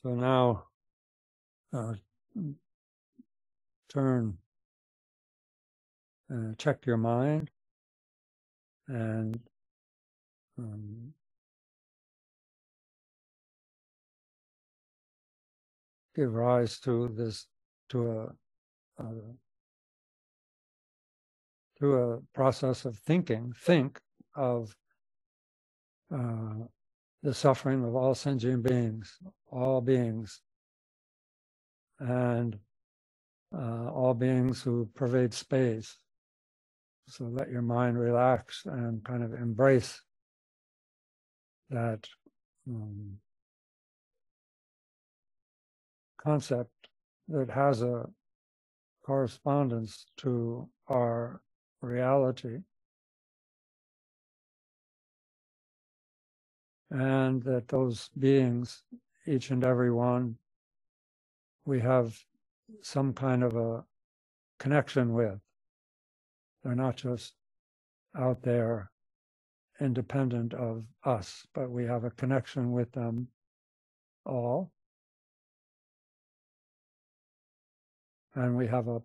So now check your mind and give rise to this, to through a process of thinking. Think of the suffering of all sentient beings, all beings, and all beings who pervade space. So let your mind relax and kind of embrace that concept that has a correspondence to our reality, and that those beings, each and every one, we have some kind of a connection with. They're not just out there independent of us, but we have a connection with them all. And we have a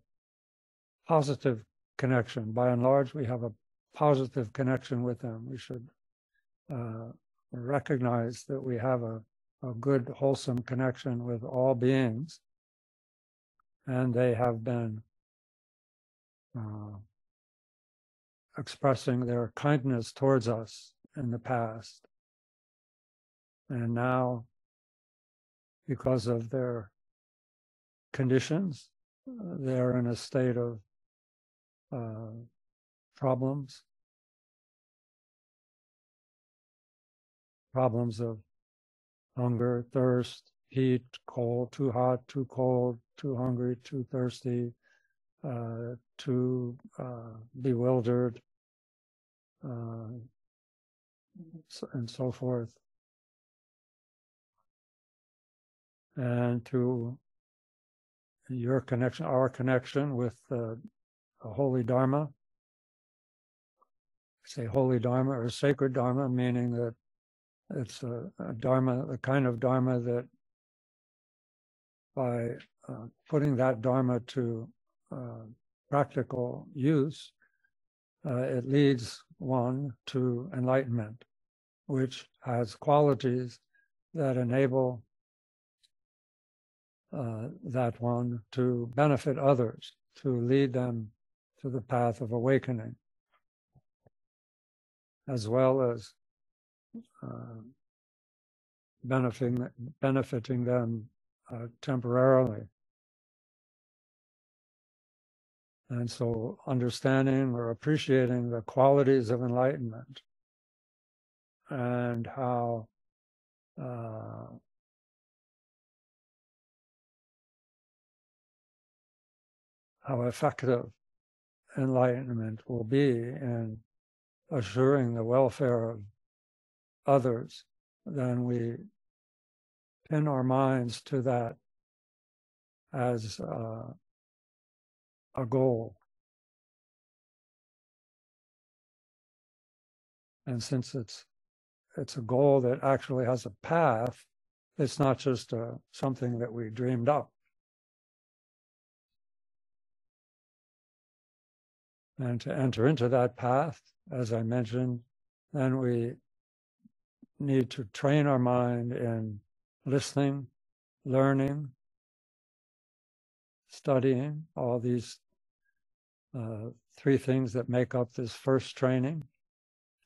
positive connection. By and large, we have a positive connection with them. We should recognize that we have a good, wholesome connection with all beings, and they have been expressing their kindness towards us in the past. And now, because of their conditions, they're in a state of problems of hunger, thirst, heat, cold, too hot, too cold, too hungry, too thirsty, too bewildered, and so forth. And through your connection, our connection with a holy Dharma, say holy Dharma or sacred Dharma, meaning that it's a Dharma, the kind of Dharma that by putting that Dharma to practical use, it leads one to enlightenment, which has qualities that enable that one to benefit others, to lead them to the path of awakening, as well as benefiting them temporarily. And so understanding or appreciating the qualities of enlightenment and how effective enlightenment will be in assuring the welfare of others, then we pin our minds to that as a goal. And since it's a goal that actually has a path, it's not just something that we dreamed up. And to enter into that path, as I mentioned, then we need to train our mind in listening, learning, studying, all these three things that make up this first training,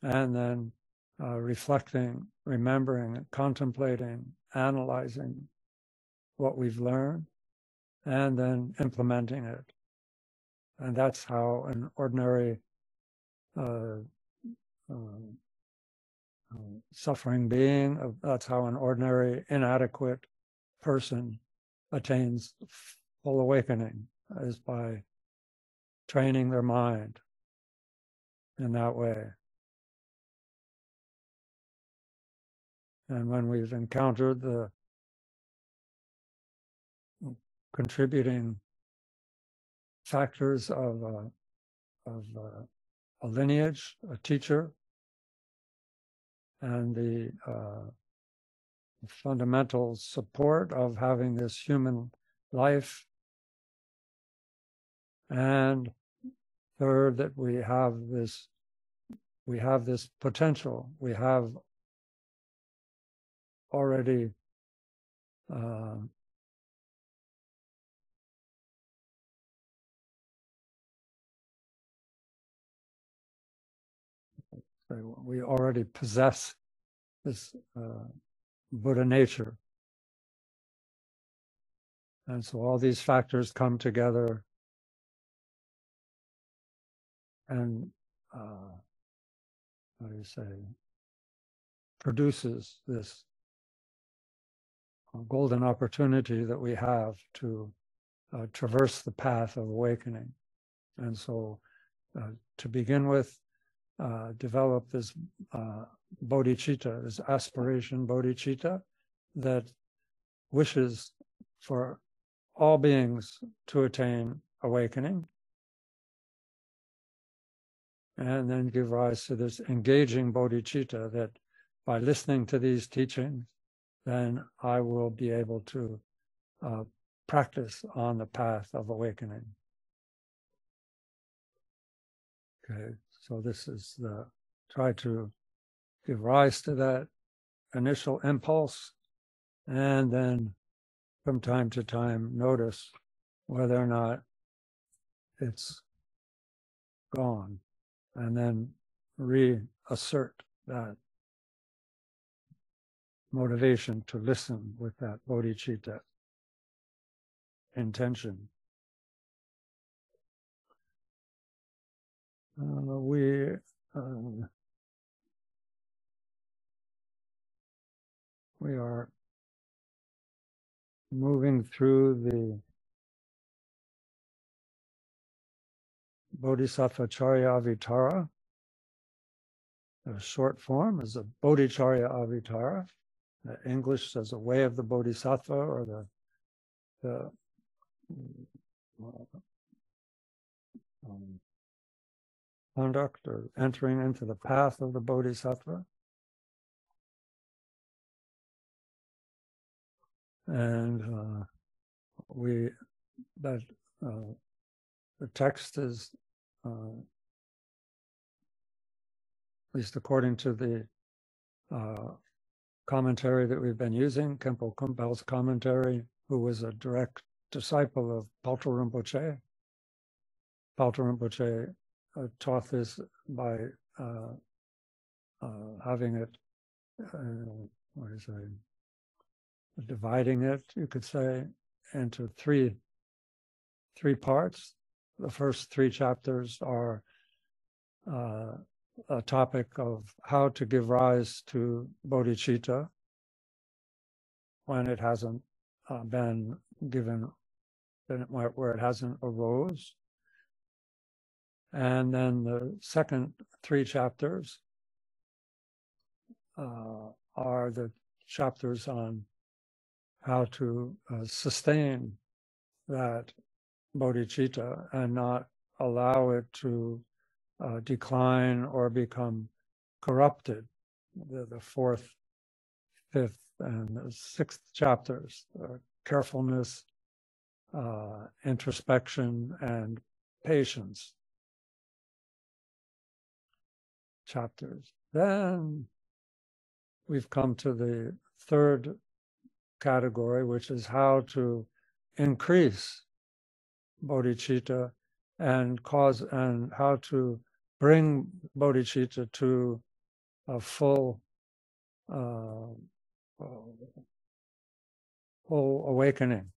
and then reflecting, remembering, contemplating, analyzing what we've learned, and then implementing it. And that's how an ordinary suffering being, that's how an ordinary inadequate person attains full awakening, is by training their mind in that way. And when we've encountered the contributing factors of a lineage, a teacher, and the fundamental support of having this human life. And third, that we have this potential. We have already we already possess this Buddha nature. And so all these factors come together and, how do you say, produces this golden opportunity that we have to traverse the path of awakening. And so to begin with, develop this bodhicitta, this aspiration bodhicitta that wishes for all beings to attain awakening, and then give rise to this engaging bodhicitta that by listening to these teachings, then I will be able to practice on the path of awakening. Okay, so this is try to give rise to that initial impulse, and then from time to time notice whether or not it's gone, and then reassert that motivation to listen with that bodhicitta intention. We are moving through the Bodhicharyavatara. The short form is a Bodhicharyavatara. The English says a way of the Bodhisattva, or the conduct or entering into the path of the Bodhisattva. And the text is, at least according to the commentary that we've been using, Khenpo Kumpel's commentary, who was a direct disciple of Palto Rinpoche. Palto Rinpoche taught this by having it, dividing it, you could say, into three parts. The first 3 chapters are a topic of how to give rise to bodhicitta when it hasn't been given, where it hasn't arose. And then the second 3 chapters are the chapters on how to sustain that bodhicitta and not allow it to decline or become corrupted. The 4th, 5th, and 6th chapters, carefulness, introspection, and patience chapters. Then we've come to the 3rd category, which is how to increase bodhicitta and how to bring bodhicitta to a full awakening.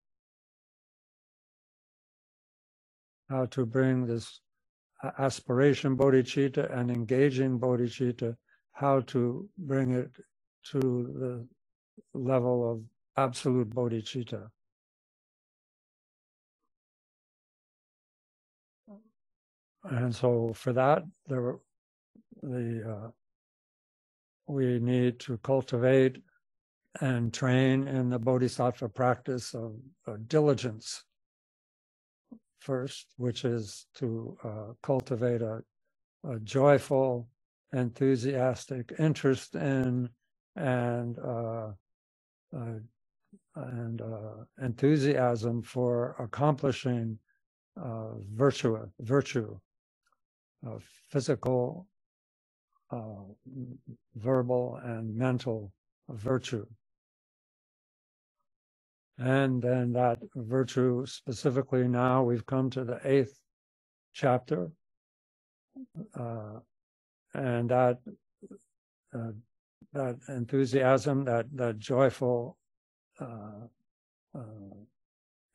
How to bring this aspiration bodhicitta and engaging bodhicitta, how to bring it to the level of absolute bodhicitta. And so for that, we need to cultivate and train in the bodhisattva practice of diligence first, which is to cultivate a joyful, enthusiastic interest in and and enthusiasm for accomplishing virtue, physical, verbal, and mental virtue. And then that virtue, specifically now, we've come to the 8th chapter, and that enthusiasm, that joyful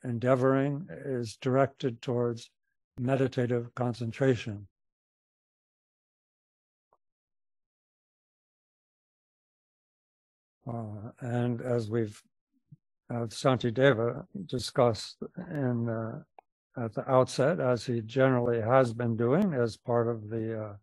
endeavoring is directed towards meditative concentration. And as we've Shantideva discussed at the outset, as he generally has been doing as part of the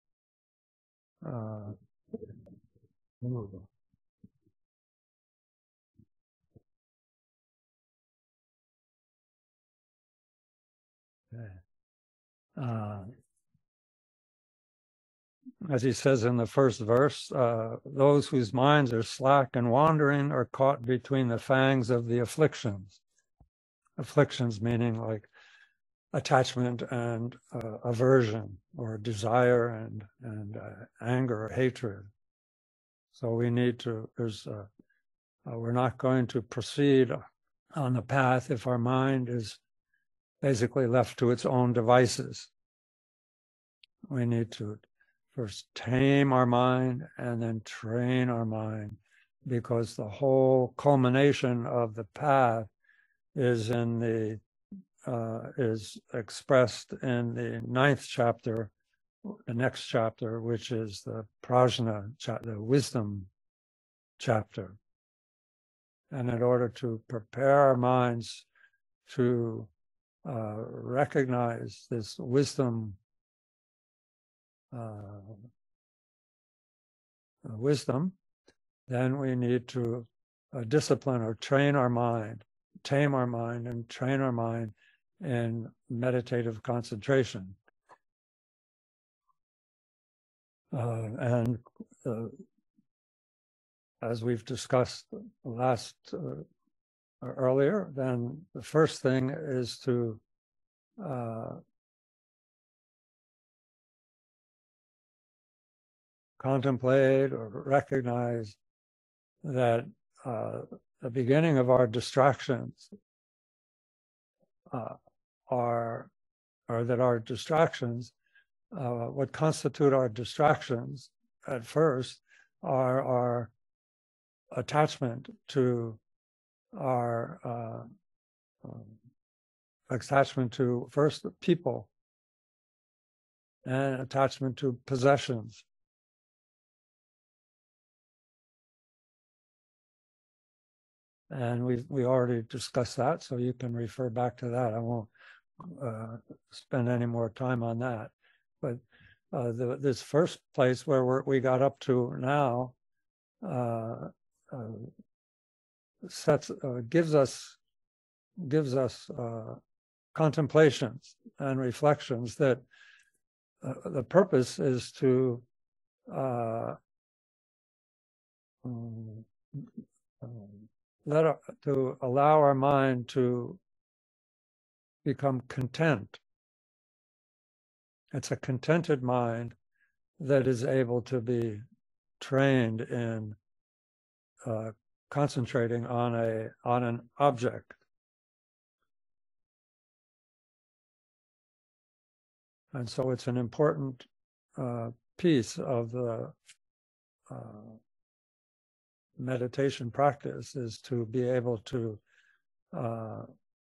as he says in the first verse, those whose minds are slack and wandering are caught between the fangs of the afflictions. Afflictions meaning like attachment and aversion, or desire and anger or hatred. So we need to, we're not going to proceed on the path if our mind is basically left to its own devices. We need to first tame our mind and then train our mind, because the whole culmination of the path is is expressed in the 9th chapter, the next chapter, which is the prajna, the wisdom chapter. And in order to prepare our minds to recognize this wisdom, then we need to discipline or train our mind, tame our mind and train our mind in meditative concentration. And as we've discussed earlier, then the first thing is to contemplate or recognize that the beginning of our distractions what constitute our distractions at first are our attachment to first people, and attachment to possessions. And we already discussed that, so you can refer back to that. I won't spend any more time on that. But this first place where we got up to now gives us contemplations and reflections that the purpose is to allow our mind to become content. It's a contented mind that is able to be trained in concentrating on an object. And so it's an important piece of the meditation practice, is to be able to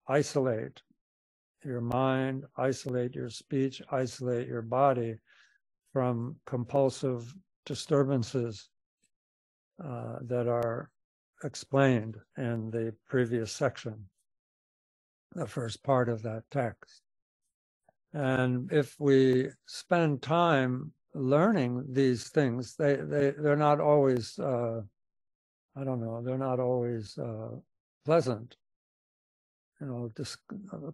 isolate your mind, isolate your speech, isolate your body from compulsive disturbances that are explained in the previous section, the first part of that text. And if we spend time learning these things, they're not always they're not always pleasant.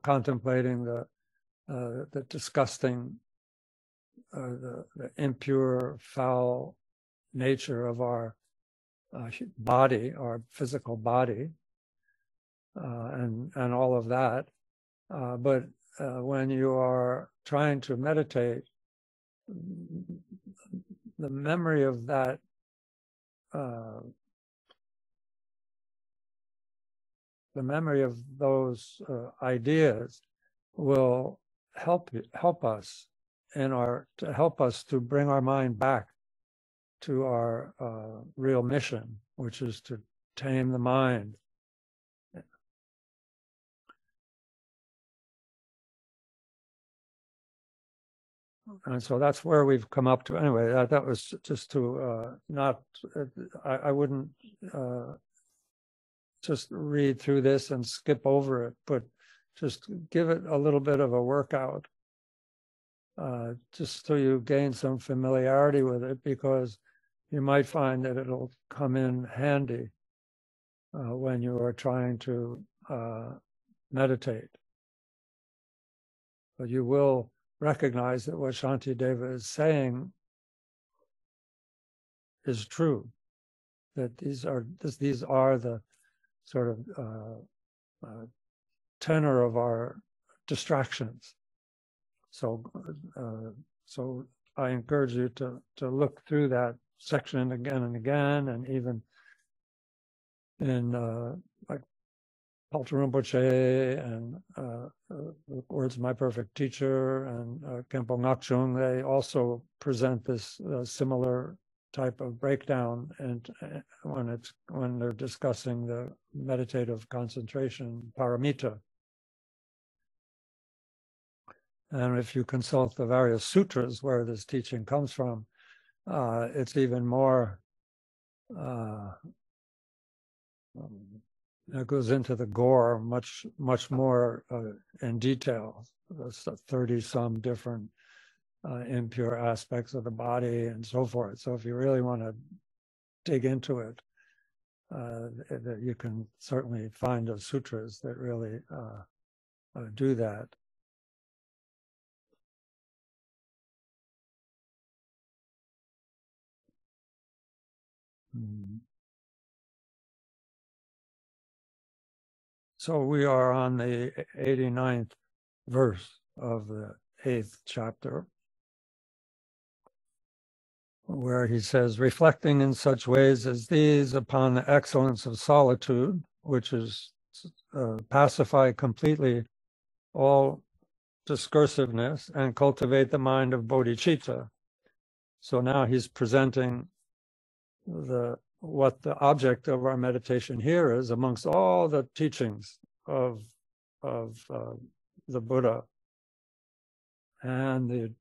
Contemplating the disgusting, the impure, foul nature of our body, our physical body, and all of that. But when you are trying to meditate, the memory of that the memory of those ideas will help us to help us to bring our mind back to our real mission, which is to tame the mind. And so that's where we've come up to. Anyway, that was just to not, I wouldn't just read through this and skip over it, but just give it a little bit of a workout, just so you gain some familiarity with it, because you might find that it'll come in handy when you are trying to meditate. But you will recognize that what Shantideva is saying is true, that these are the sort of tenor of our distractions. So I encourage you to look through that section again and again, and even in like Paltar Rinpoche and the Words of My Perfect Teacher and Khenpo Ngakchung, they also present this similar type of breakdown, and when they're discussing the meditative concentration paramita. And if you consult the various sutras where this teaching comes from, it's even more, it goes into the gore much more in detail. There's 30-some different impure aspects of the body and so forth. So if you really want to dig into it, you can certainly find the sutras that really do that. So we are on the 89th verse of the 8th chapter, where he says, reflecting in such ways as these upon the excellence of solitude, which is pacify completely all discursiveness and cultivate the mind of bodhicitta. So now he's presenting what the object of our meditation here is amongst all the teachings of the Buddha and the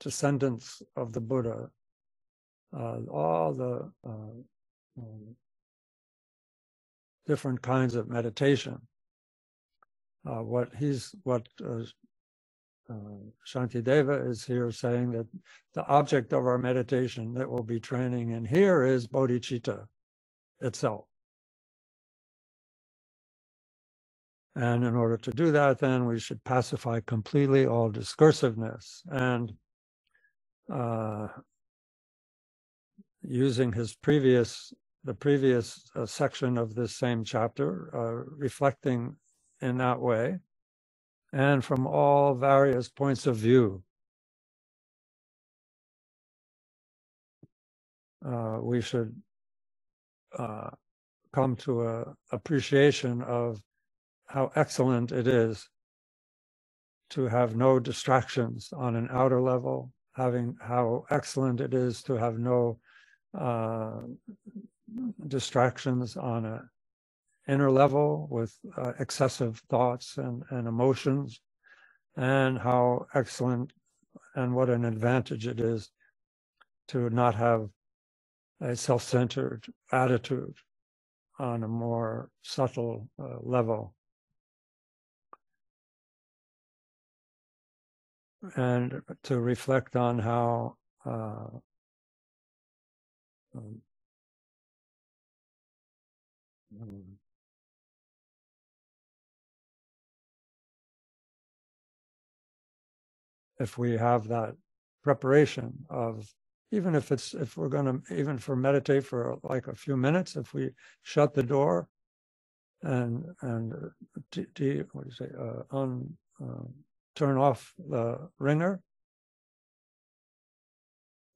descendants of the Buddha, all the different kinds of meditation. What Shantideva is here saying, that the object of our meditation that we'll be training in here is bodhicitta itself. And in order to do that, then we should pacify completely all discursiveness. And using the previous section of this same chapter, reflecting in that way, and from all various points of view, we should come to an appreciation of how excellent it is to have no distractions on an outer level, how excellent it is to have no distractions on an inner level with excessive thoughts and emotions, and how excellent and what an advantage it is to not have a self-centered attitude on a more subtle level. And to reflect on how if we have that preparation of Even if we're going to, even for meditate for like a few minutes, if we shut the door and what do you say, turn off the ringer,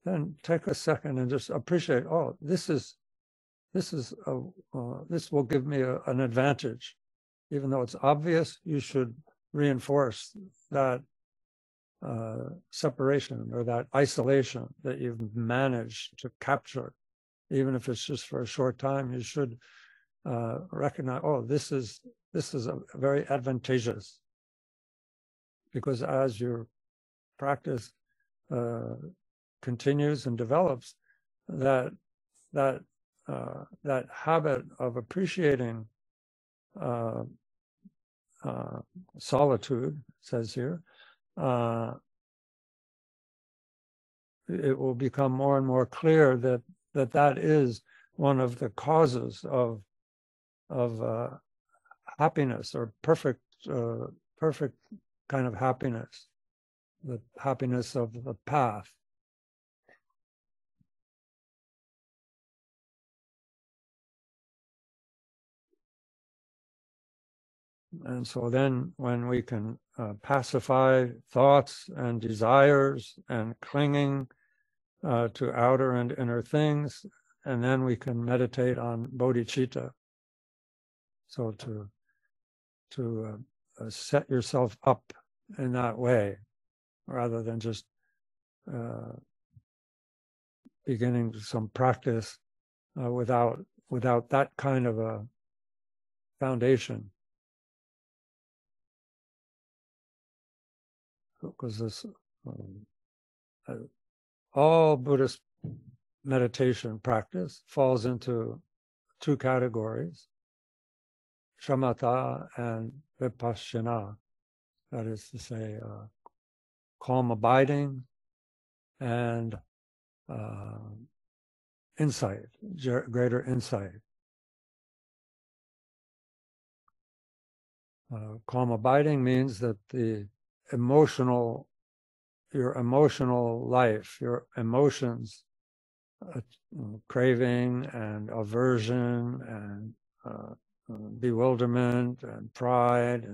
then take a second and just appreciate, oh, this will give me an advantage. Even though it's obvious, you should reinforce that separation or that isolation that you've managed to capture. Even if it's just for a short time, you should recognize, oh, this is a very advantageous, because as your practice continues and develops, that habit of appreciating solitude, it says here, it will become more and more clear that is one of the causes of happiness, or perfect kind of happiness, the happiness of the path. And so then when we can pacify thoughts and desires and clinging to outer and inner things, and then we can meditate on bodhicitta. So to set yourself up in that way, rather than just beginning some practice without that kind of a foundation. Because this all Buddhist meditation practice falls into two categories: shamatha and vipassana. That is to say, calm abiding and insight, greater insight. Calm abiding means that your emotional life, your emotions, craving and aversion and bewilderment and pride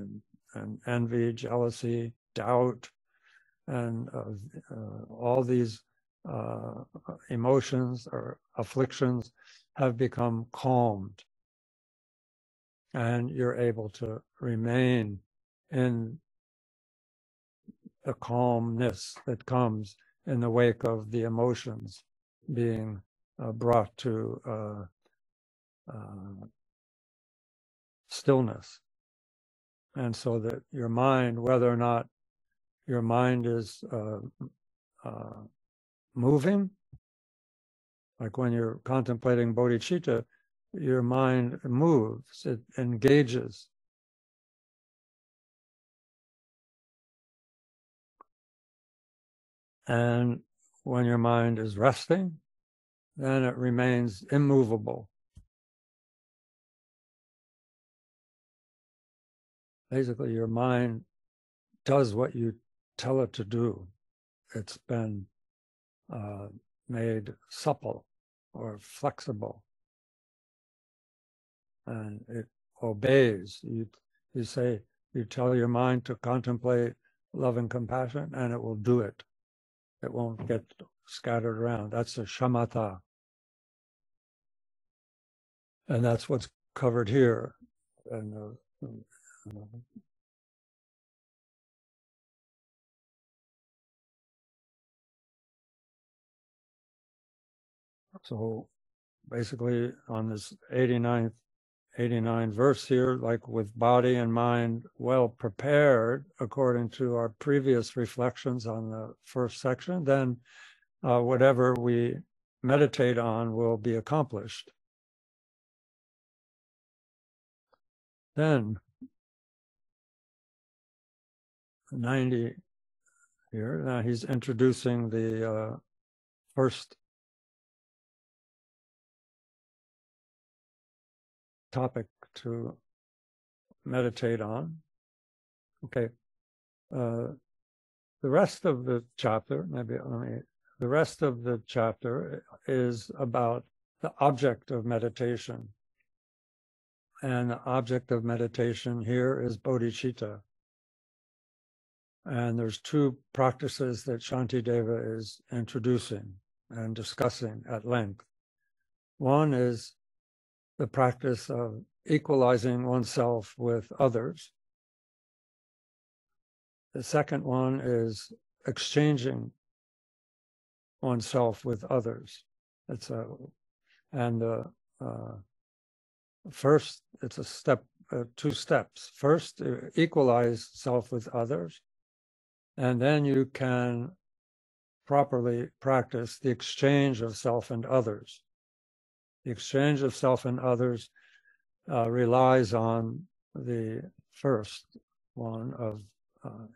and envy, jealousy, doubt, and all these emotions or afflictions have become calmed, and you're able to remain in the calmness that comes in the wake of the emotions being brought to stillness. And so that your mind, whether or not your mind is moving, like when you're contemplating bodhicitta, your mind moves, it engages. And when your mind is resting, then it remains immovable. Basically, your mind does what you tell it to do. It's been made supple or flexible, and it obeys. You tell your mind to contemplate love and compassion, and it will do it. It won't get scattered around. That's a shamatha. And that's what's covered here. And so basically on this 89 verse here, like with body and mind well prepared according to our previous reflections on the first section, then whatever we meditate on will be accomplished. Then 90 here, now he's introducing the first topic to meditate on. Okay. The rest of the chapter, maybe let me the rest of the chapter is about the object of meditation. And the object of meditation here is bodhicitta. And there's two practices that Shantideva is introducing and discussing at length. One is the practice of equalizing oneself with others. The second one is exchanging oneself with others. First, it's a step, two steps. First, equalize self with others, and then you can properly practice the exchange of self and others. The exchange of self and others relies on the first one of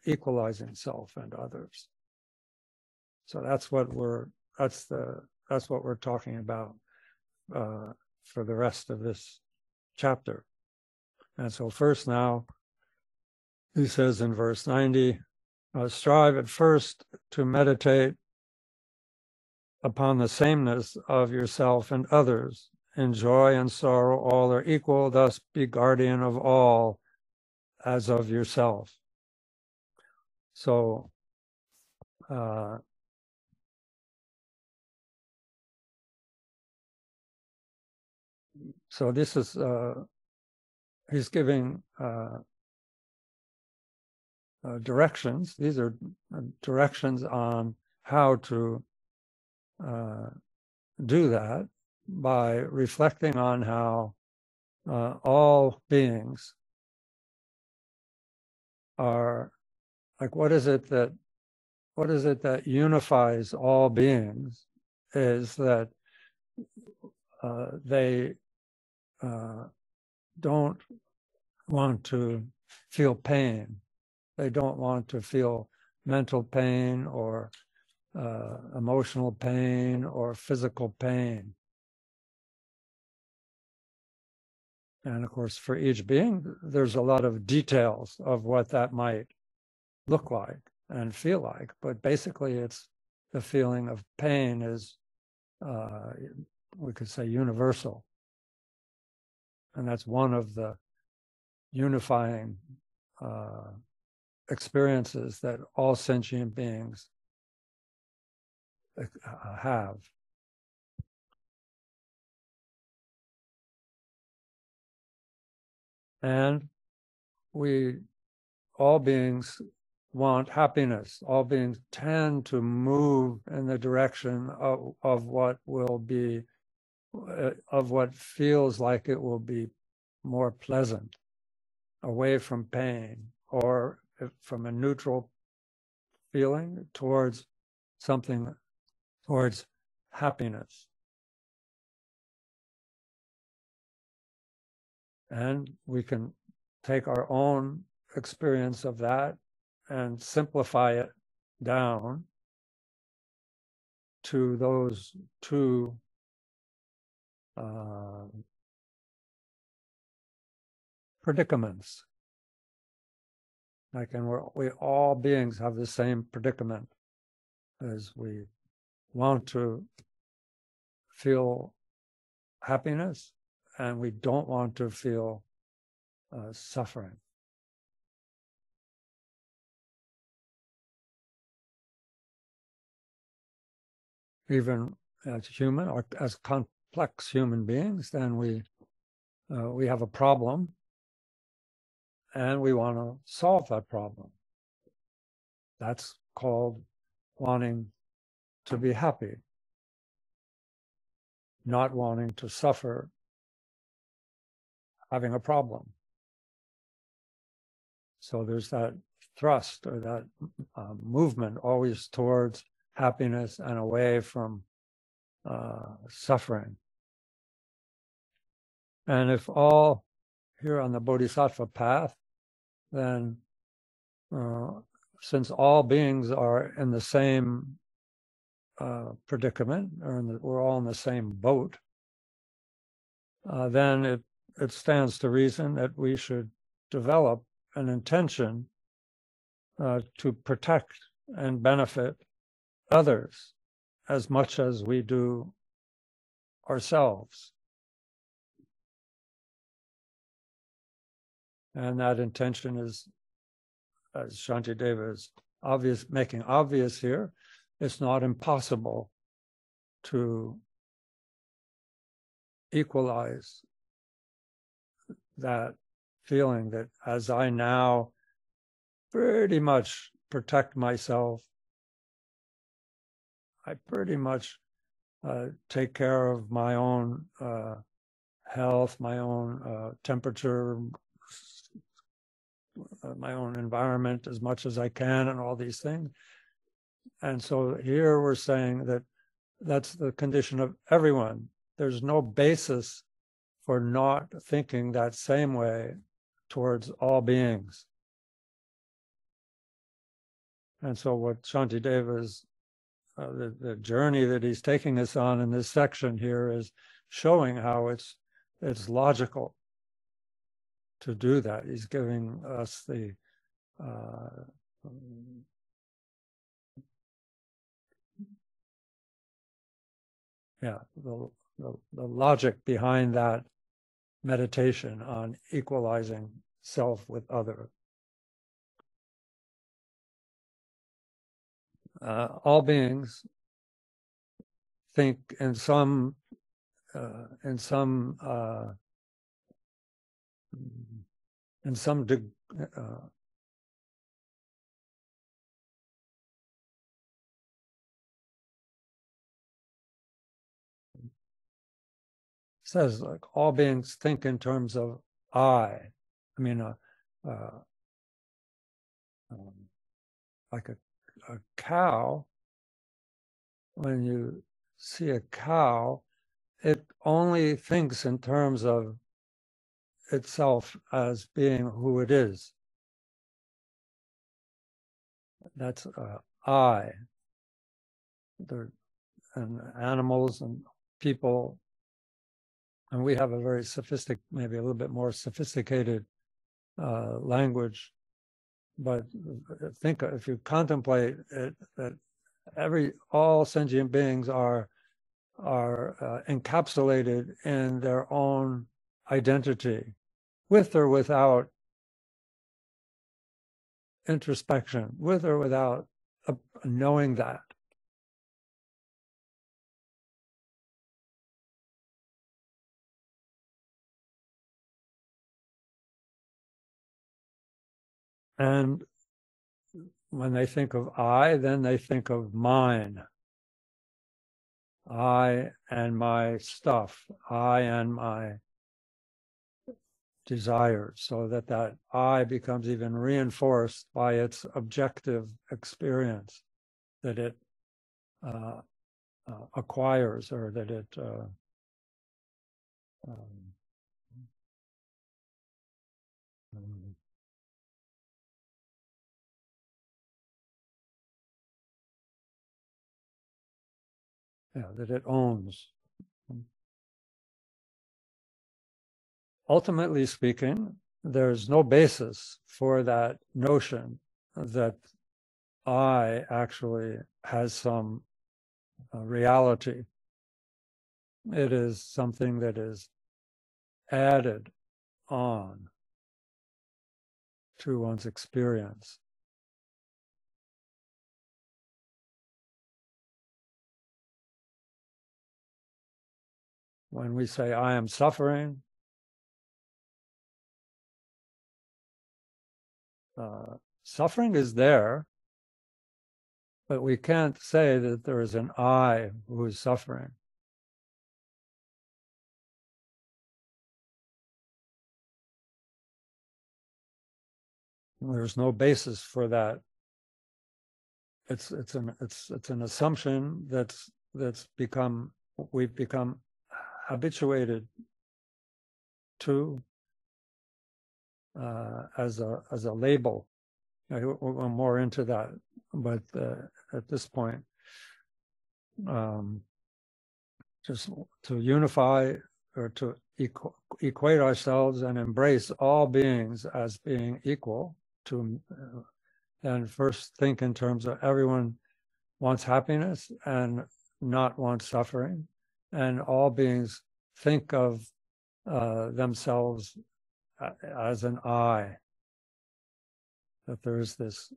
equalizing self and others. So that's what we're talking about for the rest of this chapter. And so first now, he says in verse 90, strive at first to meditate upon the sameness of yourself and others. In joy and sorrow, all are equal, thus be guardian of all as of yourself. So, this is, he's giving directions. These are directions on how to do that by reflecting on how all beings are, like, what is it that unifies all beings is that they don't want to feel pain. They don't want to feel mental pain or emotional pain or physical pain. And of course, for each being, there's a lot of details of what that might look like and feel like. But basically, it's the feeling of pain is, we could say, universal. And that's one of the unifying experiences that all sentient beings have. And all beings want happiness. All beings tend to move in the direction of what will be, of what feels like it will be more pleasant, away from pain, or from a neutral feeling towards something, towards happiness. And we can take our own experience of that and simplify it down to those two predicaments. Like, and we all beings have the same predicament, as we want to feel happiness and we don't want to feel suffering. Even as human, or as complex human beings, then we have a problem and we want to solve that problem. That's called wanting to be happy, not wanting to suffer having a problem. So there's that thrust, or that movement always towards happiness and away from suffering. And if all here on the Bodhisattva path, then since all beings are in the same predicament, or we're all in the same boat, then it stands to reason that we should develop an intention to protect and benefit others as much as we do ourselves. And that intention is, as Shantideva is making obvious here, it's not impossible to equalize that feeling that as I now pretty much protect myself, I pretty much take care of my own health, my own temperature, my own environment as much as I can, and all these things. And so here we're saying that that's the condition of everyone. There's no basis for not thinking that same way towards all beings. And so what Shantideva's, the journey that he's taking us on in this section here is showing how it's logical to do that. He's giving us the logic behind that meditation on equalizing self with other. All beings think in some says like all beings think in terms of I. I mean, like a cow. When you see a cow, it only thinks in terms of itself as being who it is. That's I. And animals and people, and we have a very maybe a little bit more sophisticated language. But think, if you contemplate it, that all sentient beings are encapsulated in their own identity, with or without introspection, with or without knowing that. And when they think of I, then they think of mine. I and my stuff, I and my desires, so that I becomes even reinforced by its objective experience that it acquires, or that it that it owns. Ultimately speaking, there's no basis for that notion that I actually has some reality. It is something that is added on to one's experience. When we say, I am suffering, suffering is there, but we can't say that there is an I who is suffering. There's no basis for that. It's an assumption we've become habituated to as a label. We'll go more into that, but at this point, just to unify or to equate ourselves and embrace all beings as being equal, and first think in terms of everyone wants happiness, and not want suffering, and all beings think of themselves as an I, that there's this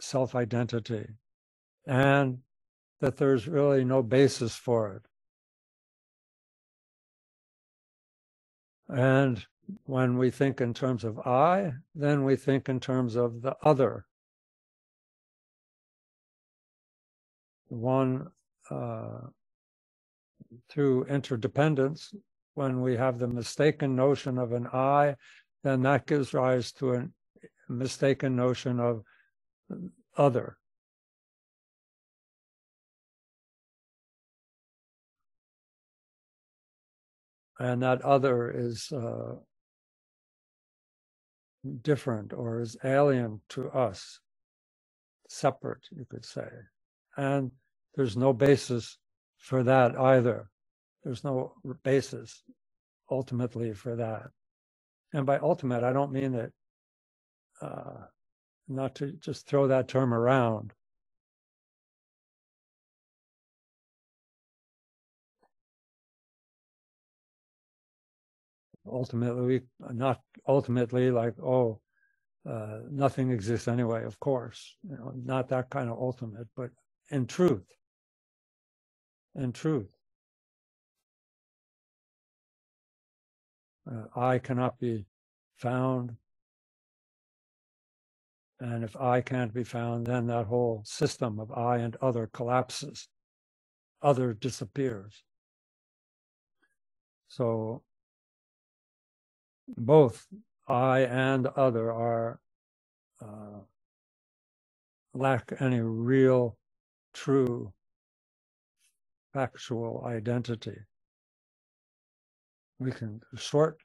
self-identity, and that there's really no basis for it. And when we think in terms of I, then we think in terms of the other. One, through interdependence, when we have the mistaken notion of an I, then that gives rise to a mistaken notion of other. And that other is different or is alien to us, separate, you could say. And there's no basis for that either. There's no basis ultimately for that. And by ultimate, I don't mean that, not to just throw that term around. Ultimately, not ultimately like, oh, nothing exists anyway, of course. You know, not that kind of ultimate, but in truth. In truth. I cannot be found. And if I can't be found, then that whole system of I and other collapses. Other disappears. So both I and other are lack any real, true, factual identity. We can short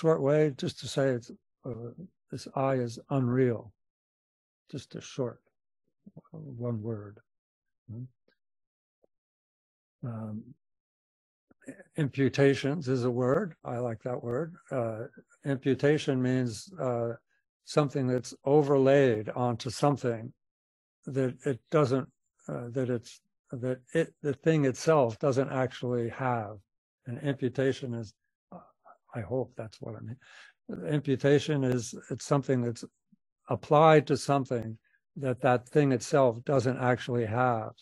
way just to say it's this I is unreal. Just a short one word. Imputations is a word. I like that word. Imputation means something that's overlaid onto something that it doesn't, the thing itself doesn't actually have. And imputation is, I hope that's what I mean. Imputation is, it's something that's applied to something that thing itself doesn't actually have.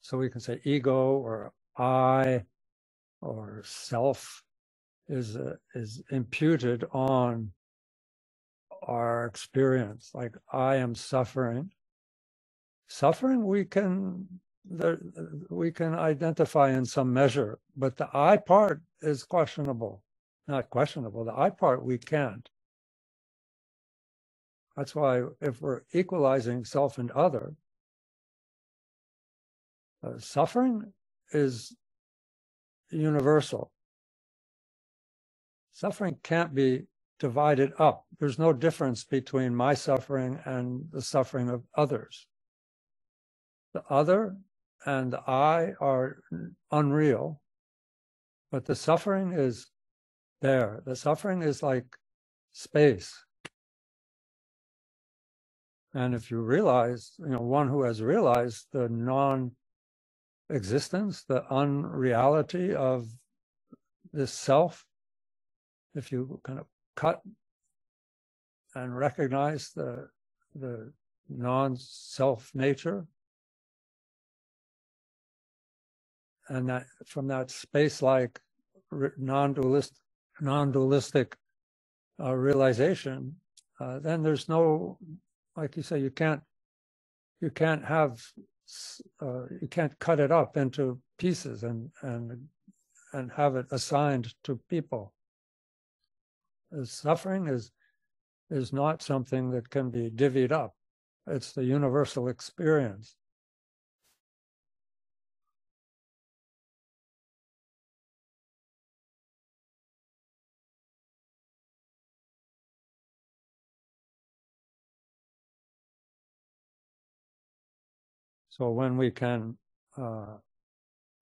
So we can say ego or I or self is imputed on our experience. Like I am suffering. Suffering we can identify in some measure, but the I part is questionable. Not questionable. The I part we can't. That's why if we're equalizing self and other, suffering is universal. Suffering can't be divided up. There's no difference between my suffering and the suffering of others. The other and the I are unreal, but the suffering is there. The suffering is like space. And if you realize, one who has realized the non-existence, the unreality of this self, if you kind of cut and recognize the non-self nature, and that from that space-like non-dualistic realization, then there's no, like you say, you can't cut it up into pieces and have it assigned to people. Suffering is not something that can be divvied up. It's the universal experience. So when we can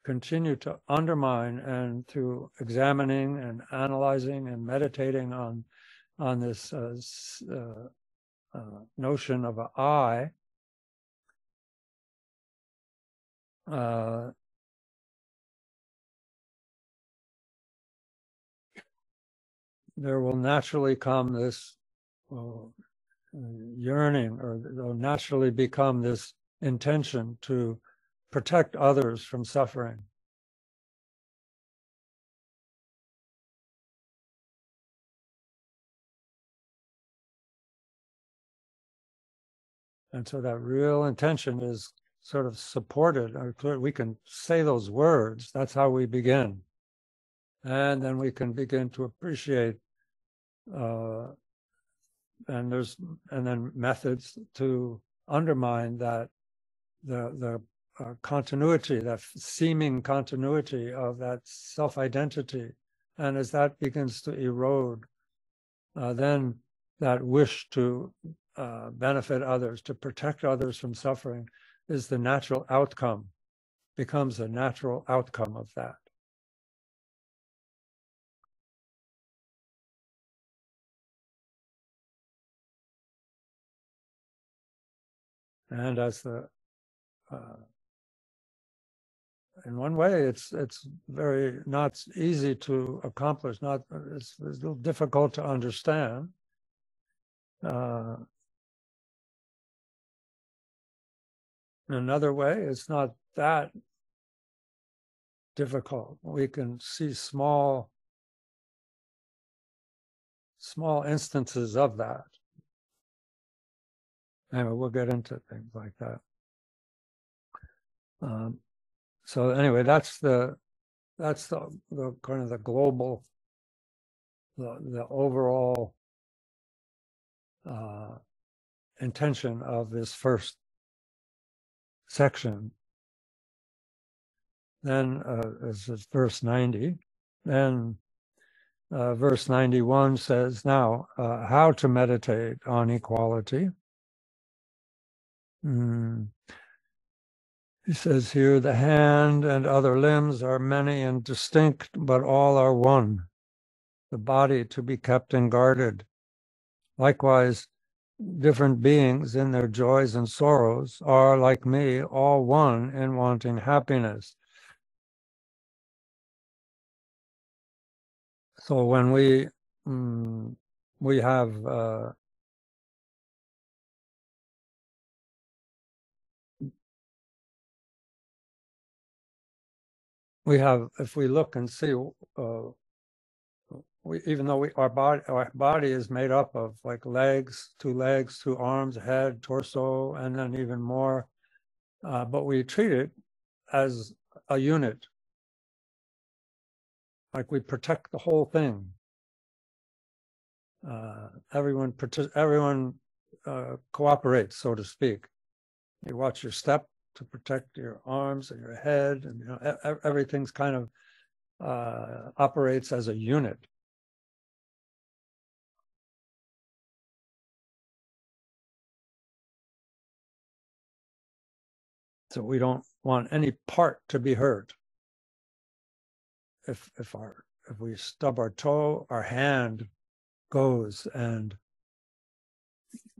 continue to undermine and through examining and analyzing and meditating on this notion of an I, there will naturally come this yearning, or there'll naturally become this intention to protect others from suffering. And so that real intention is sort of supported. We can say those words. That's how we begin. And then we can begin to appreciate, and then methods to undermine that, the continuity, that seeming continuity of that self-identity. And as that begins to erode, then that wish to benefit others, to protect others from suffering, is the natural outcome, becomes a natural outcome of that. And as in one way, it's very not easy to accomplish. It's a little difficult to understand. In another way, it's not that difficult. We can see small instances of that. Anyway, we'll get into things like that. So anyway, that's the kind of the global, the overall intention of this first section. Then this is verse 90. Then verse 91 says, now, how to meditate on equality. He says here, the hand and other limbs are many and distinct, but all are one. The body to be kept and guarded. Likewise, different beings in their joys and sorrows are, like me, all one in wanting happiness. So when we have if we look and see, even though our body is made up of like legs, two arms, head, torso, and then even more, but we treat it as a unit, like we protect the whole thing. Everyone cooperates, so to speak. You watch your step to protect your arms and your head, and everything's kind of operates as a unit. So we don't want any part to be hurt. If we stub our toe, our hand goes and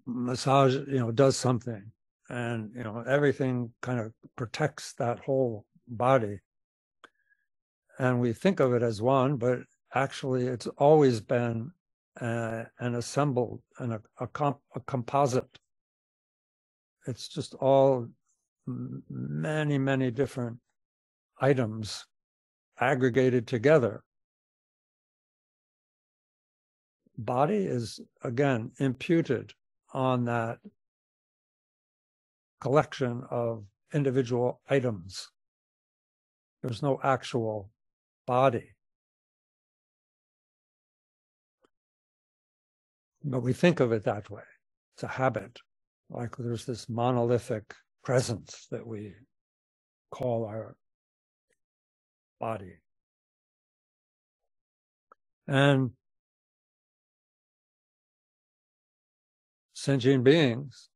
massage, does something, and everything kind of protects that whole body. And we think of it as one, but actually it's always been an assembled and a composite. It's just all many different items aggregated together. Body is, again, imputed on that collection of individual items. There's no actual body. But we think of it that way. It's a habit. Like there's this monolithic presence that we call our body. And sentient beings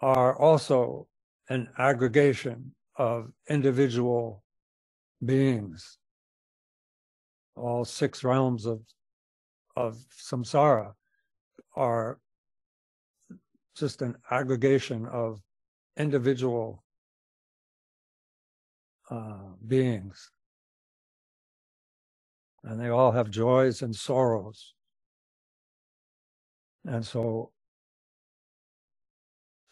are also an aggregation of individual beings. All 6 realms of samsara are just an aggregation of individual beings. And they all have joys and sorrows. And so,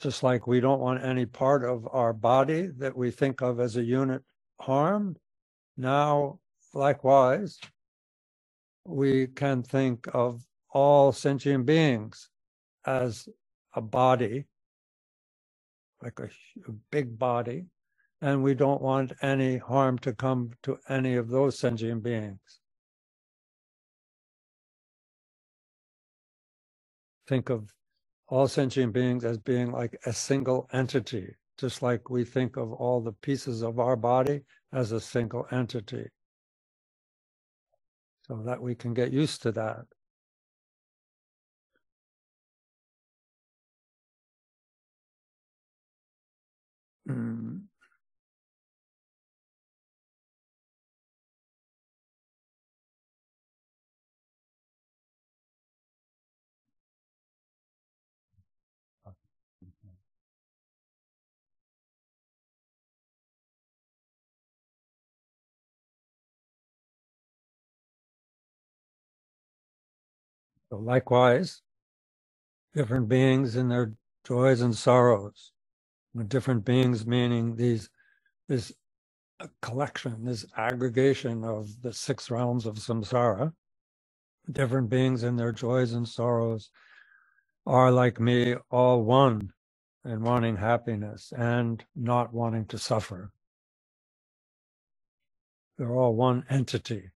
just like we don't want any part of our body that we think of as a unit harmed, now, likewise, we can think of all sentient beings as a body, like a big body, and we don't want any harm to come to any of those sentient beings. Think of all sentient beings as being like a single entity, just like we think of all the pieces of our body as a single entity. So that we can get used to that. So likewise, different beings in their joys and sorrows, different beings meaning this collection, this aggregation of the 6 realms of samsara, different beings in their joys and sorrows are like me, all one in wanting happiness and not wanting to suffer. They're all one entity.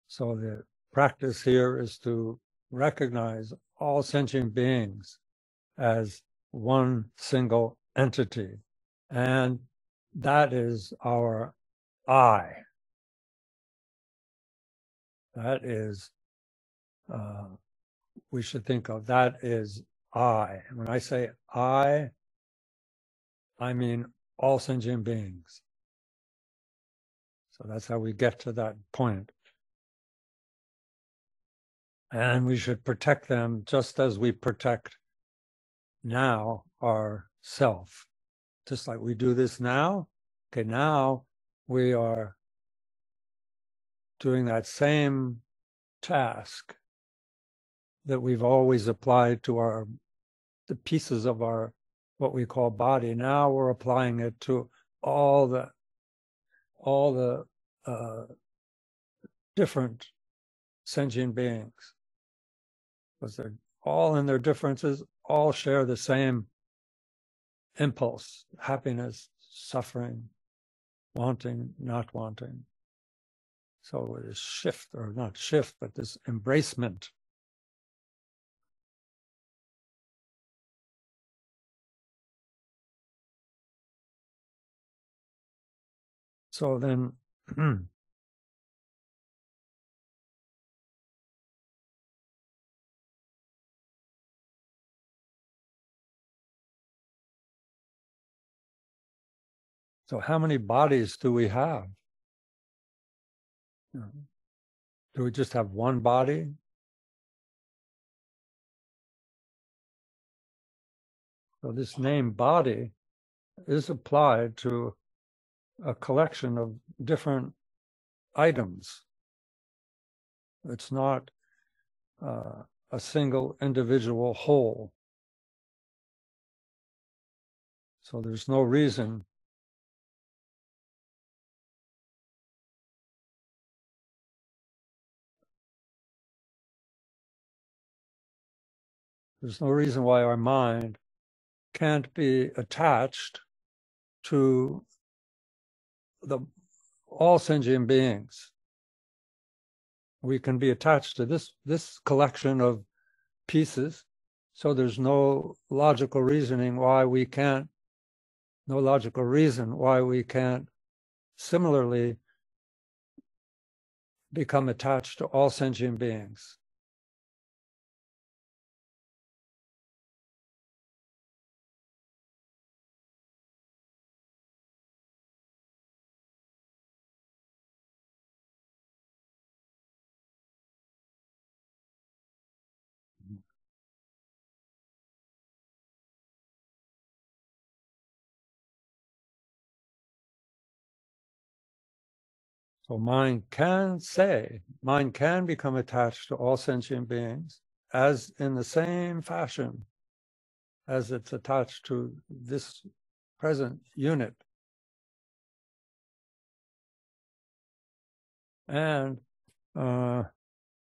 So the practice here is to recognize all sentient beings as one single entity. And that is our I. That is, we should think of that is I. When I say I mean all sentient beings. So that's how we get to that point. And we should protect them just as we protect now our self. Just like we do this now. Okay, now we are doing that same task that we've always applied to the pieces of our what we call body. Now we're applying it to all the different sentient beings, because they're all in their differences, all share the same impulse: happiness, suffering, wanting, not wanting. So this shift, or not shift, but this embracement. So then, so how many bodies do we have? Do we just have one body? So this name body is applied to a collection of different items. It's not a single individual whole. So there's no reason why our mind can't be attached to all sentient beings. We can be attached to this collection of pieces. So there's no logical reason why we can't similarly become attached to all sentient beings. So mind can become attached to all sentient beings as in the same fashion as it's attached to this present unit. And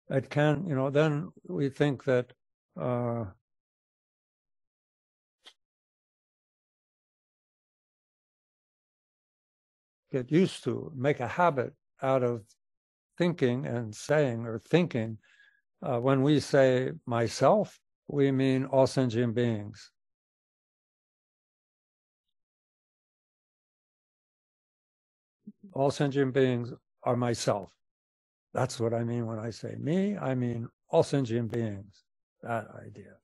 it can, then we think that get used to, make a habit out of thinking and saying or thinking. When we say myself, we mean all sentient beings. All sentient beings are myself. That's what I mean when I say me. I mean all sentient beings, that idea.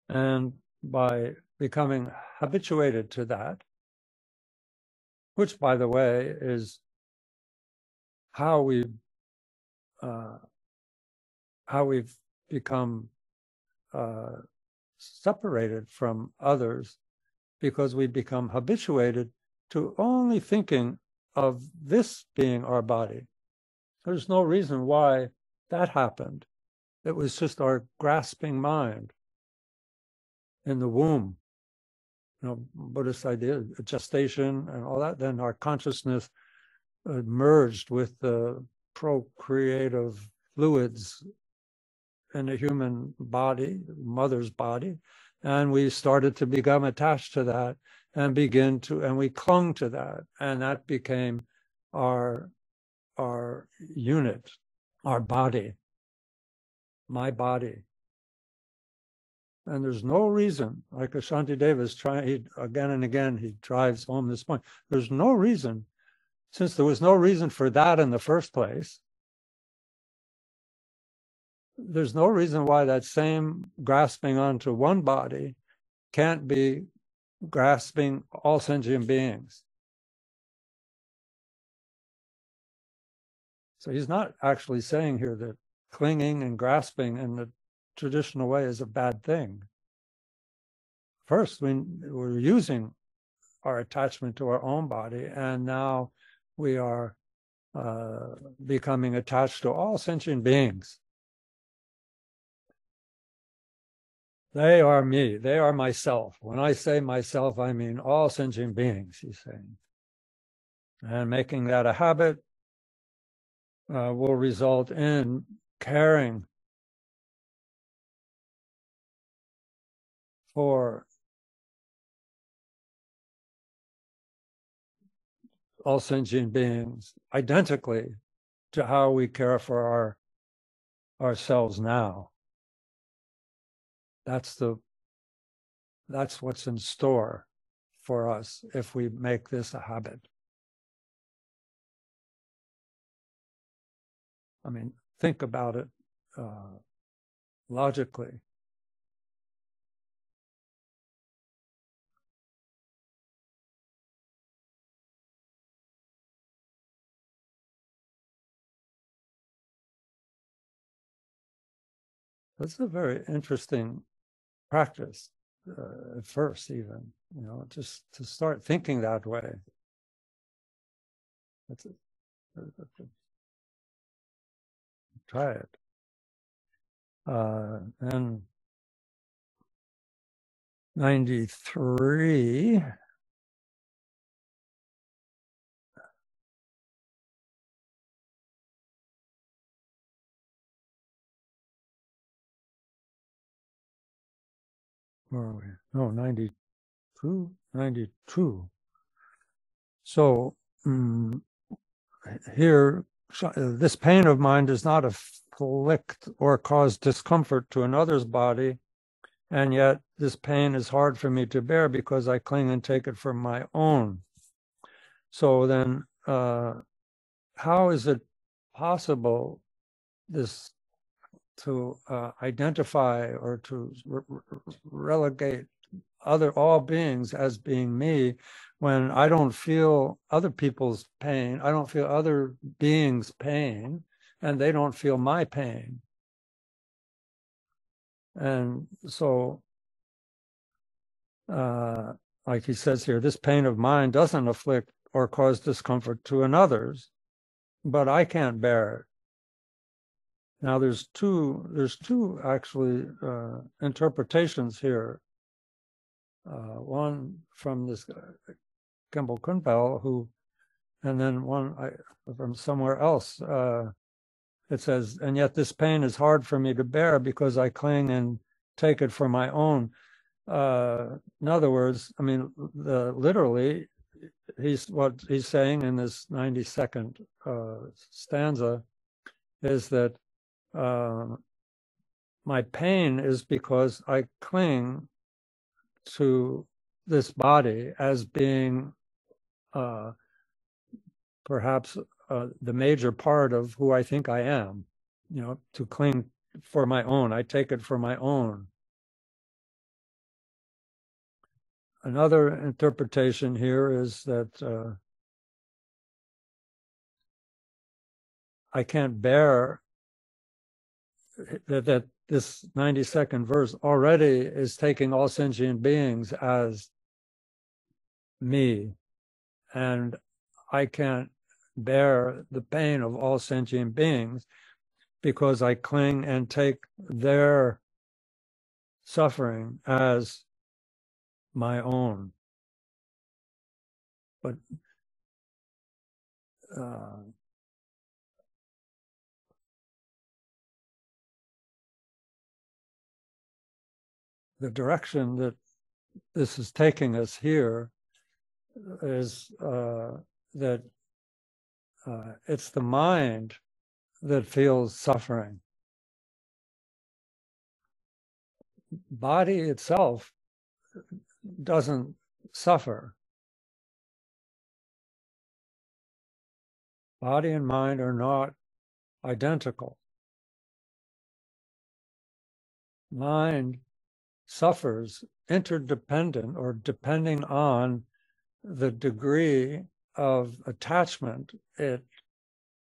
And by becoming habituated to that, which, by the way, is how we've become separated from others, because we become habituated to only thinking of this being our body. There's no reason why that happened. It was just our grasping mind in the womb, Buddhist idea, gestation and all that. Then our consciousness merged with the procreative fluids in the human body, mother's body, and we started to become attached to that and we clung to that, and that became our unit, our body, my body. And there's no reason, like Shantideva is trying, again and again, he drives home this point. There's no reason, since there was no reason for that in the first place, there's no reason why that same grasping onto one body can't be grasping all sentient beings. So he's not actually saying here that clinging and grasping in the traditional way is a bad thing. First, we're using our attachment to our own body, and now we are becoming attached to all sentient beings. They are me. They are myself. When I say myself, I mean all sentient beings, he's saying. And making that a habit will result in caring for all sentient beings identically to how we care for ourselves now. That's what's in store for us if we make this a habit. I mean, think about it logically. That's a very interesting practice at first, even, just to start thinking that way. Try it. And 93. Where are we? No, 92. 92. So here, this pain of mine does not afflict or cause discomfort to another's body, and yet this pain is hard for me to bear because I cling and take it for my own. So then, how is it possible to identify or to relegate all beings as being me, when I don't feel other people's pain, I don't feel other beings' pain, and they don't feel my pain? And so like he says here, this pain of mine doesn't afflict or cause discomfort to another's, but I can't bear it. Now there's two actually interpretations here. One from this Kempo Kunpel, who, and then one from somewhere else. It says, and yet this pain is hard for me to bear because I cling and take it for my own. In other words, I mean, literally, what he's saying in this 92nd stanza is that my pain is because I cling to this body as being perhaps the major part of who I think I am, you know, to cling for my own. I take it for my own. Another interpretation here is that I can't bear that this 92nd verse already is taking all sentient beings as me, and I can't bear the pain of all sentient beings because I cling and take their suffering as my own. But the direction that this is taking us here is that it's the mind that feels suffering. Body itself doesn't suffer. Body and mind are not identical. Mind suffers interdependent or depending on the degree of attachment it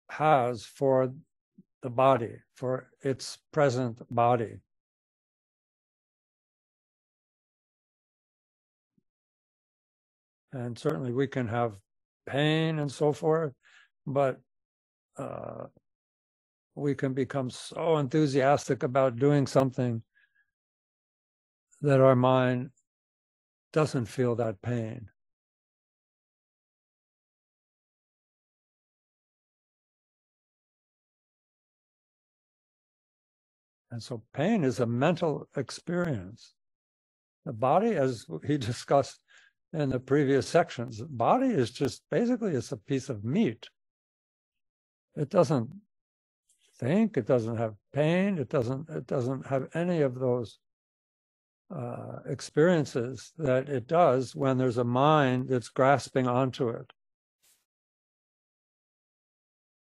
has for the body, for its present body. And certainly we can have pain and so forth, but we can become so enthusiastic about doing something that our mind doesn't feel that pain. And so pain is a mental experience. The body, as he discussed in the previous sections, the body is just basically it's a piece of meat. It doesn't think, it doesn't have pain, it doesn't have any of those experiences that it does when there's a mind that's grasping onto it.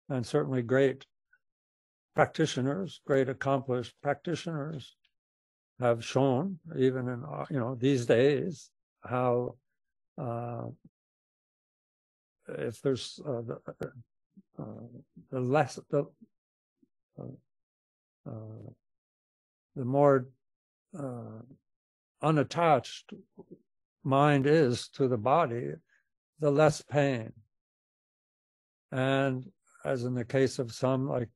And certainly great practitioners, great accomplished practitioners have shown, even in these days, how if there's the more unattached mind is to the body, the less pain. And as in the case of some, like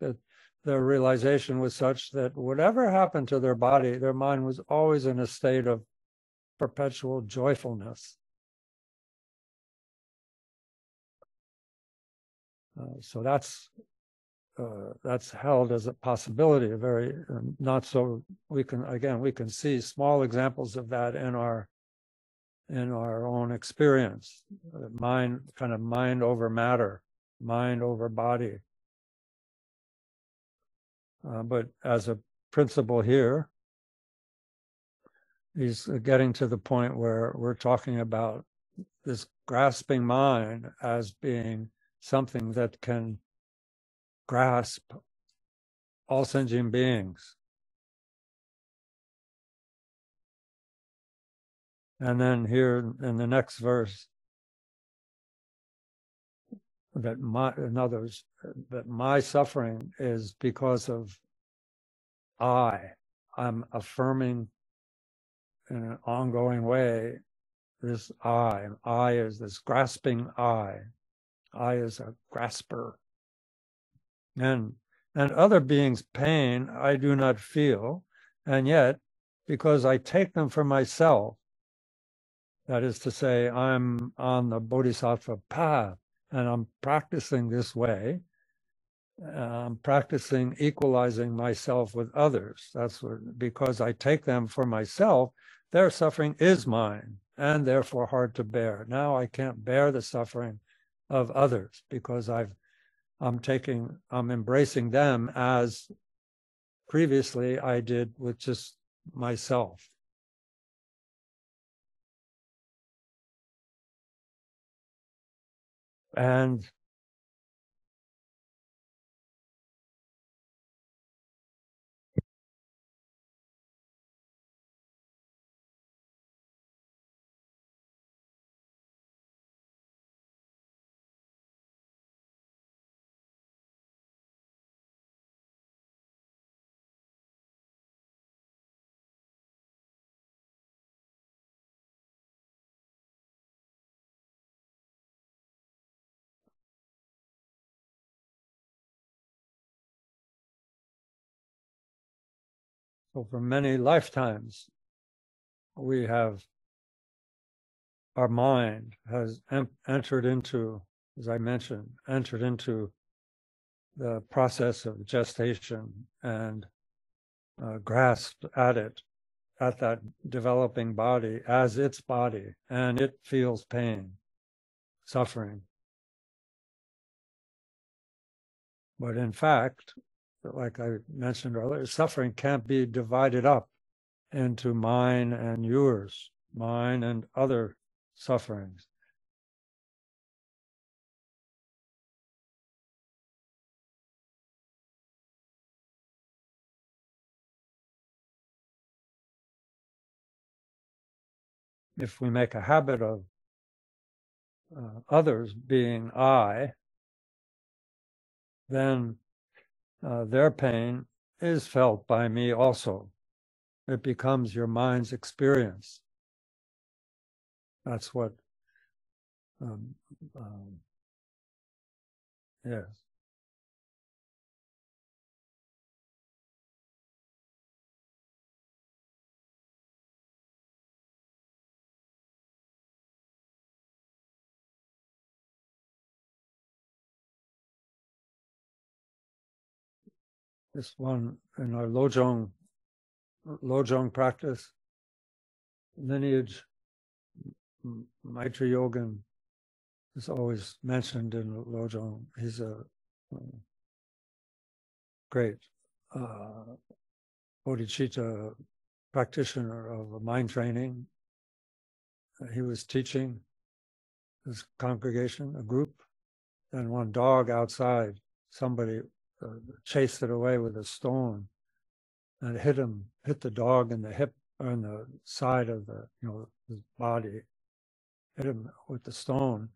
their realization was such that whatever happened to their body, their mind was always in a state of perpetual joyfulness. So that's held as a possibility, a very not so. We can see small examples of that in our own experience. Mind over matter, mind over body. But as a principle here, he's getting to the point where we're talking about this grasping mind as being something that can grasp all sentient beings. And then here in the next verse, that my suffering is because of I'm affirming in an ongoing way this I. I is this grasping I. I is a grasper. And other beings' pain I do not feel, and yet, because I take them for myself, that is to say, I'm on the Bodhisattva path, and I'm practicing this way, I'm practicing equalizing myself with others. That's what, because I take them for myself, their suffering is mine, and therefore hard to bear. Now I can't bear the suffering of others because I'm embracing them as previously I did with just myself. And so for many lifetimes, we have, our mind has entered into, as I mentioned, entered into the process of gestation and grasped at it, at that developing body as its body, and it feels pain, suffering. But in fact, like I mentioned earlier, suffering can't be divided up into mine and yours, mine and other sufferings. If we make a habit of others being I, then their pain is felt by me also. It becomes your mind's experience. That's what, yes. This one in our Lojong practice, lineage, Maitri Yogan is always mentioned in Lojong. He's a great bodhicitta practitioner of mind training. He was teaching his congregation, a group, and one dog outside, somebody chased it away with a stone and hit the dog in the hip, or in the side of the, his body, hit him with the stone.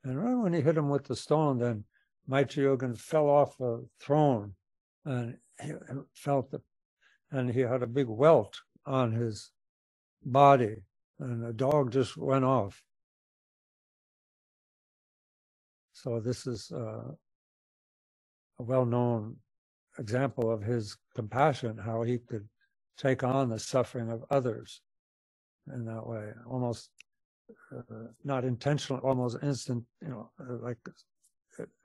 And right when he hit him with the stone, then Maitri Yogan fell off the throne, and he felt and he had a big welt on his body, and the dog just went off. So this is a well-known example of his compassion, how he could take on the suffering of others in that way, almost not intentional, almost instant, like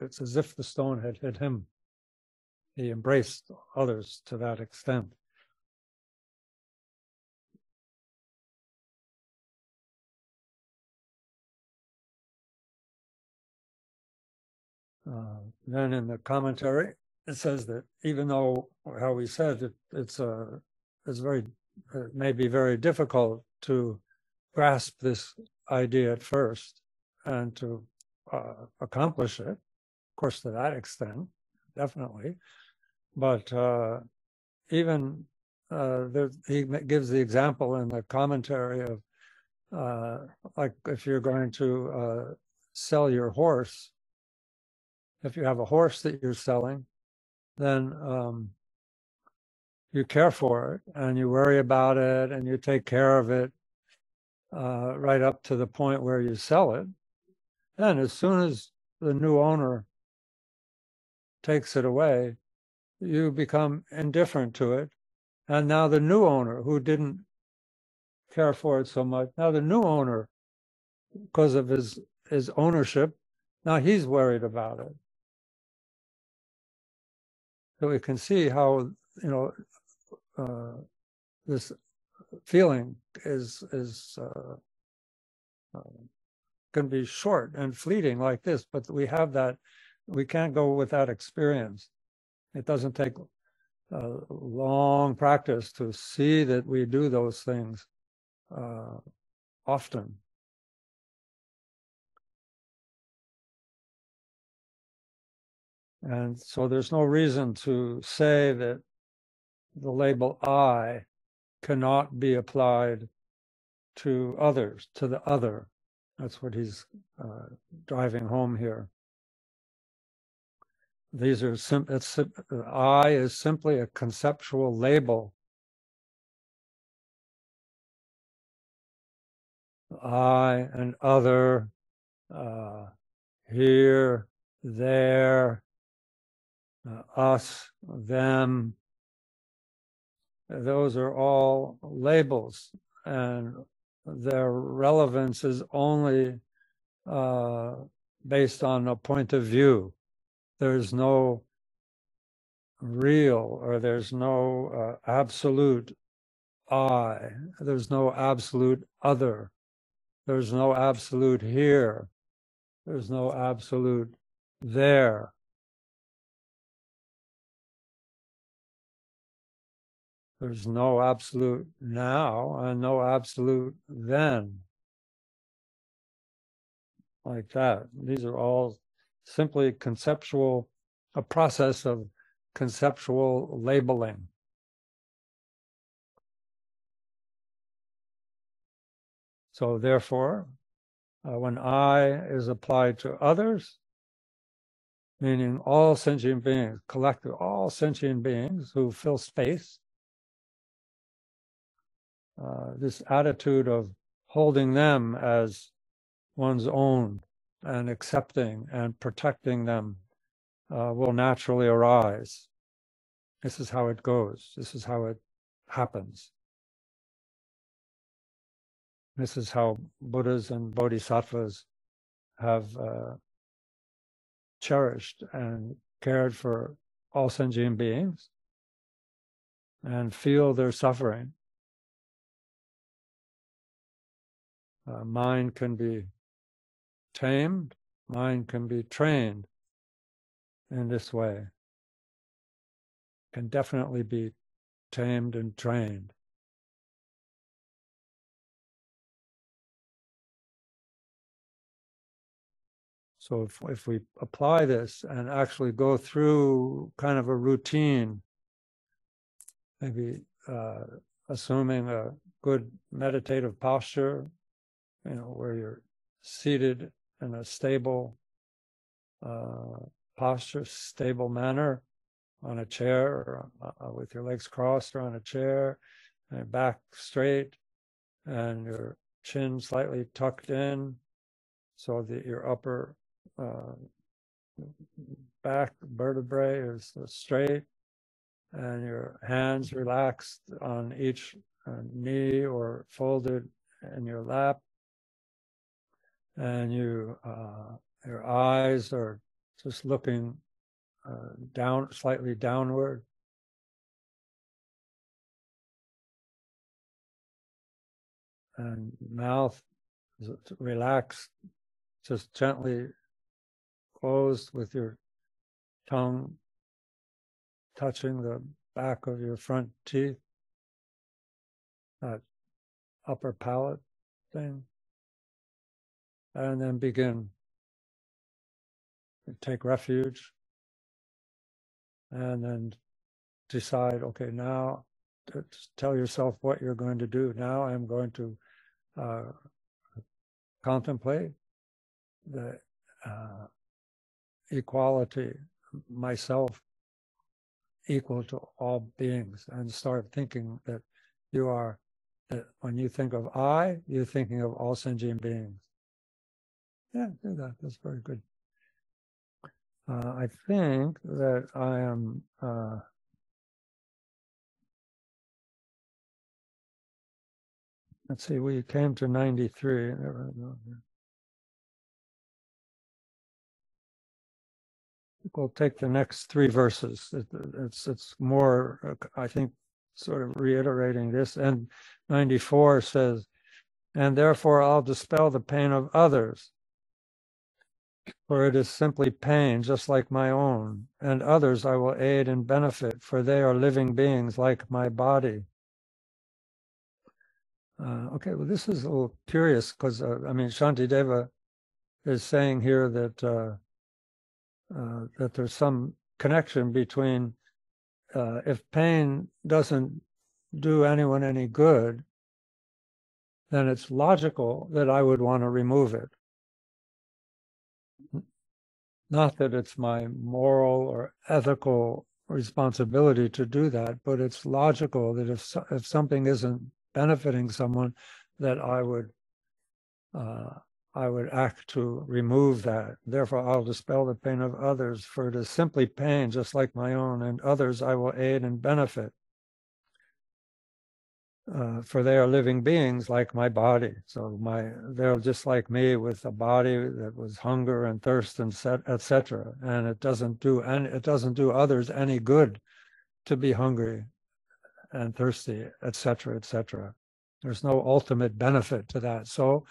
it's as if the stone had hit him. He embraced others to that extent. Then in the commentary, it says that even though, how we said, it may be very difficult to grasp this idea at first and to accomplish it, of course, to that extent, definitely. But even he gives the example in the commentary of like if you're going to sell your horse, if you have a horse that you're selling, then you care for it and you worry about it and you take care of it. right up to the point where you sell it. Then as soon as the new owner takes it away, you become indifferent to it. And now the new owner, who didn't care for it so much, now the new owner, because of his ownership, now he's worried about it. So we can see how, this feeling is can be short and fleeting like this, but we have that. We can't go with that experience. It doesn't take long practice to see that we do those things often. And so there's no reason to say that the label I cannot be applied to others, to the other. That's what he's driving home here. These are I is simply a conceptual label. I and other, here, there, us, them. Those are all labels, and their relevance is only based on a point of view. There's no real, or there's no absolute I. There's no absolute other. There's no absolute here. There's no absolute there. There's no absolute now and no absolute then. Like that. These are all simply conceptual, a process of conceptual labeling. So therefore, when I is applied to others, meaning all sentient beings, collective, all sentient beings who fill space, this attitude of holding them as one's own and accepting and protecting them will naturally arise. This is how it goes. This is how it happens. This is how Buddhas and Bodhisattvas have cherished and cared for all sentient beings and feel their suffering. Mind can be tamed, mind can be trained in this way. Can definitely be tamed and trained. So if we apply this and actually go through kind of a routine, maybe assuming a good meditative posture, where you're seated in a stable posture, stable manner, on a chair, or with your legs crossed, or on a chair, and back straight, and your chin slightly tucked in, so that your upper back vertebrae is straight, and your hands relaxed on each knee or folded in your lap, and your eyes are just looking down, slightly downward. And mouth is relaxed, just gently closed, with your tongue touching the back of your front teeth, that upper palate thing. And then begin. Take refuge. And then decide, okay, now tell yourself what you're going to do. Now I'm going to contemplate the equality, myself equal to all beings, and start thinking that you are When you think of I, you're thinking of all sentient beings. Yeah, do that. That's very good. I think that I am. Let's see. We came to 93. We'll take the next three verses. It's more, I think, sort of reiterating this. And 94 says, "And therefore I'll dispel the pain of others, for it is simply pain, just like my own. And others I will aid and benefit, for they are living beings like my body." Okay, well, this is a little curious because, I mean, Shantideva is saying here that that there's some connection between if pain doesn't do anyone any good, then it's logical that I would want to remove it. Not that it's my moral or ethical responsibility to do that, but it's logical that if something isn't benefiting someone, that I would act to remove that. Therefore, I'll dispel the pain of others, for it is simply pain, just like my own, and others I will aid and benefit. For they are living beings like my body. So they're just like me, with a body that was hunger and thirst and etc. And it doesn't do others any good to be hungry and thirsty, etc., etc. There's no ultimate benefit to that. So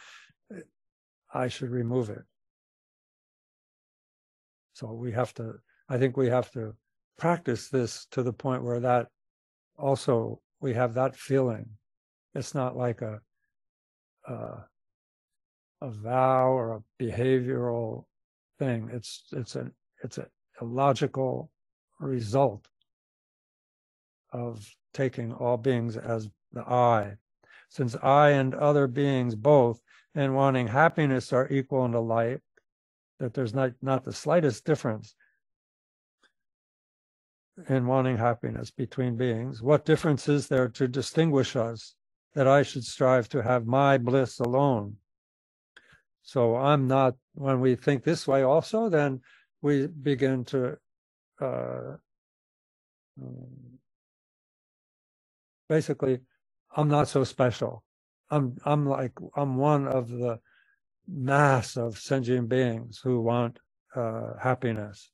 I should remove it. So I think we have to practice this to the point where that also we have that feeling. It's not like a vow or a behavioral thing. It's a logical result of taking all beings as the I. Since I and other beings both in wanting happiness are equal and alike, that there's not the slightest difference in wanting happiness between beings. What difference is there to distinguish us, that I should strive to have my bliss alone? So I'm not, when we think this way also, then we begin to basically, I'm not so special. I'm one of the mass of sentient beings who want happiness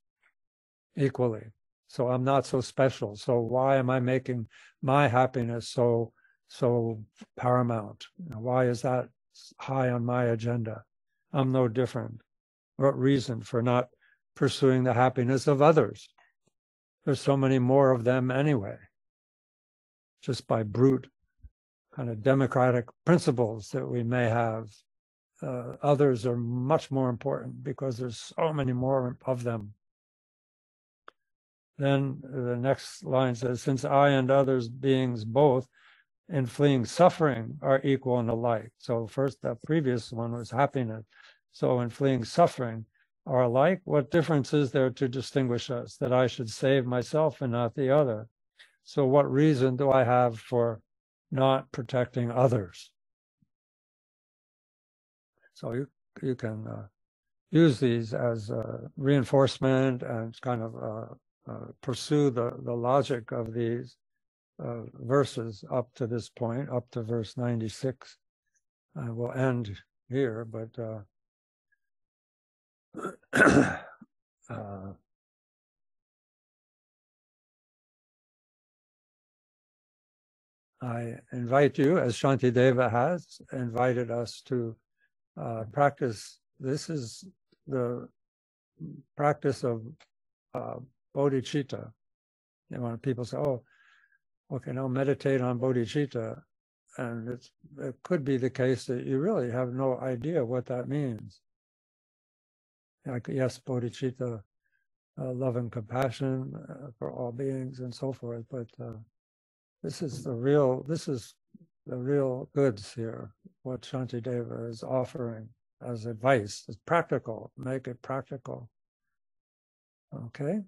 equally. So I'm not so special. So why am I making my happiness so paramount? Why is that high on my agenda? I'm no different. What reason for not pursuing the happiness of others? There's so many more of them anyway. Just by brute kind of democratic principles that we may have, others are much more important because there's so many more of them. Then the next line says, since I and others beings both in fleeing suffering are equal and alike. So first, the previous one was happiness. So in fleeing suffering are alike. What difference is there to distinguish us, that I should save myself and not the other? So what reason do I have for not protecting others? So you can use these as reinforcement and kind of pursue the logic of these verses up to this point, up to verse 96. We'll end here, but I invite you, as Shantideva has invited us, to practice. This is the practice of bodhicitta. And when people say, oh, okay, now meditate on bodhicitta, and it could be the case that you really have no idea what that means. Like, yes, bodhicitta, love and compassion for all beings and so forth, but this is the real goods here, what Shantideva is offering as advice. It's practical, make it practical. Okay?